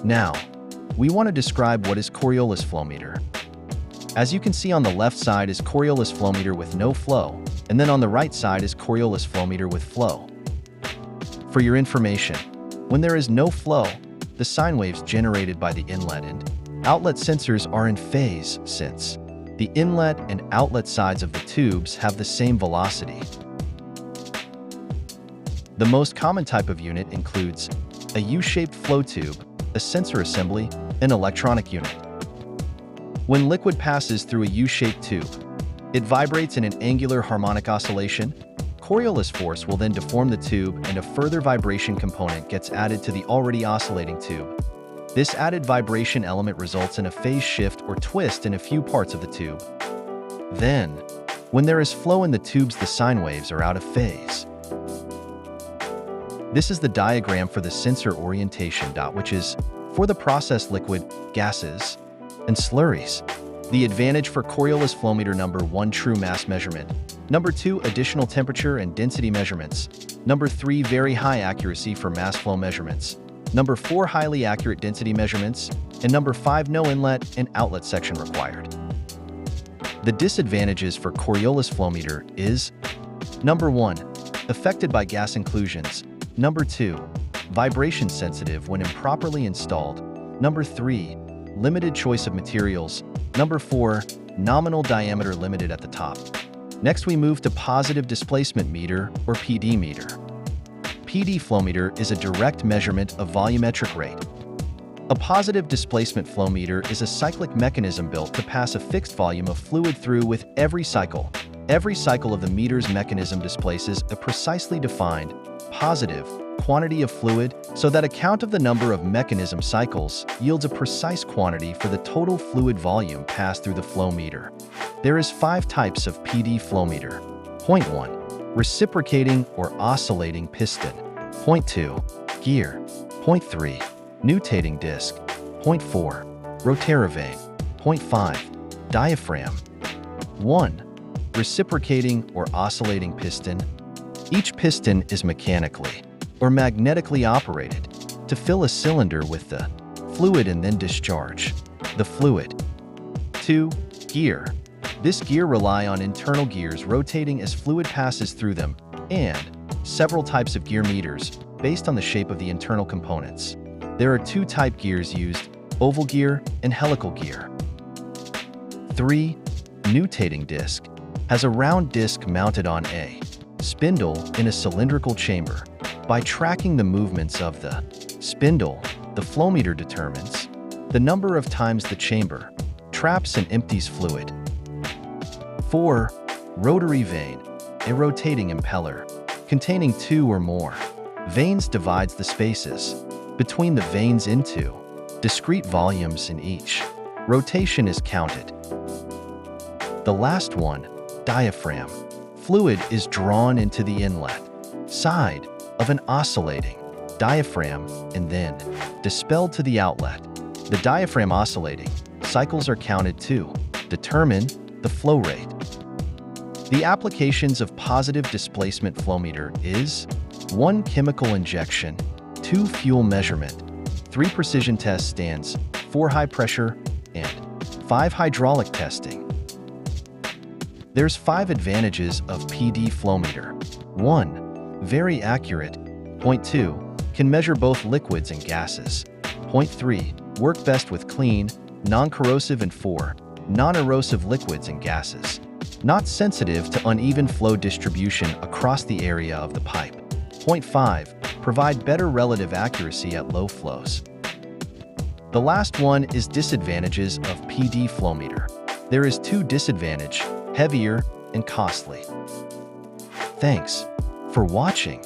Now, we want to describe what is Coriolis Flowmeter. As you can see, on the left side is Coriolis Flowmeter with no flow, and then on the right side is Coriolis Flowmeter with flow. For your information, when there is no flow, the sine waves generated by the inlet and outlet sensors are in phase, since the inlet and outlet sides of the tubes have the same velocity. The most common type of unit includes a U-shaped flow tube, a sensor assembly, an electronic unit. When liquid passes through a U-shaped tube, it vibrates in an angular harmonic oscillation. Coriolis force will then deform the tube, and a further vibration component gets added to the already oscillating tube. This added vibration element results in a phase shift or twist in a few parts of the tube. Then, when there is flow in the tubes, the sine waves are out of phase. This is the diagram for the sensor orientation, which is for the processed liquid, gases, and slurries. The advantage for Coriolis Flowmeter: number 1, true mass measurement. Number 2, additional temperature and density measurements. Number 3, very high accuracy for mass flow measurements. Number 4, highly accurate density measurements. And number 5, no inlet and outlet section required. The disadvantages for Coriolis Flowmeter is: number 1, affected by gas inclusions. Number 2, vibration sensitive when improperly installed. Number 3, limited choice of materials. Number 4, nominal diameter limited at the top. Next, we move to positive displacement meter, or PD meter. PD flow meter is a direct measurement of volumetric rate. A positive displacement flow meter is a cyclic mechanism built to pass a fixed volume of fluid through with every cycle. Every cycle of the meter's mechanism displaces a precisely defined, positive quantity of fluid, so that a count of the number of mechanism cycles yields a precise quantity for the total fluid volume passed through the flow meter. There is 5 types of PD flow meter. Point 1, reciprocating or oscillating piston. Point 2, gear. Point 3, nutating disc. Point 4, rotary vane. Point 5, diaphragm. 1. Reciprocating or oscillating piston. Each piston is mechanically or magnetically operated to fill a cylinder with the fluid and then discharge the fluid. 2. Gear. This gear rely on internal gears rotating as fluid passes through them, and several types of gear meters based on the shape of the internal components. There are 2 type gears used: oval gear and helical gear. 3. Nutating disc. Has a round disc mounted on a spindle in a cylindrical chamber. By tracking the movements of the spindle, the flowmeter determines the number of times the chamber traps and empties fluid. 4. Rotary vane. A rotating impeller containing 2 or more vanes divides the spaces between the vanes into discrete volumes, in each rotation is counted. The last one, diaphragm. Fluid is drawn into the inlet side of an oscillating diaphragm and then dispelled to the outlet. The diaphragm oscillating cycles are counted to determine the flow rate. The applications of positive displacement flowmeter is: 1. Chemical injection. 2. Fuel measurement. 3. Precision test stands. 4. High pressure. And 5. Hydraulic testing. There's 5 advantages of PD flowmeter. 1. Very accurate. Point 2. Can measure both liquids and gases. Point 3. Work best with clean, non-corrosive, and 4. Non-erosive liquids and gases. Not sensitive to uneven flow distribution across the area of the pipe. Point 5. Provide better relative accuracy at low flows. The last one is disadvantages of PD flowmeter. There is 2 disadvantages: heavier and costly. Thanks for watching.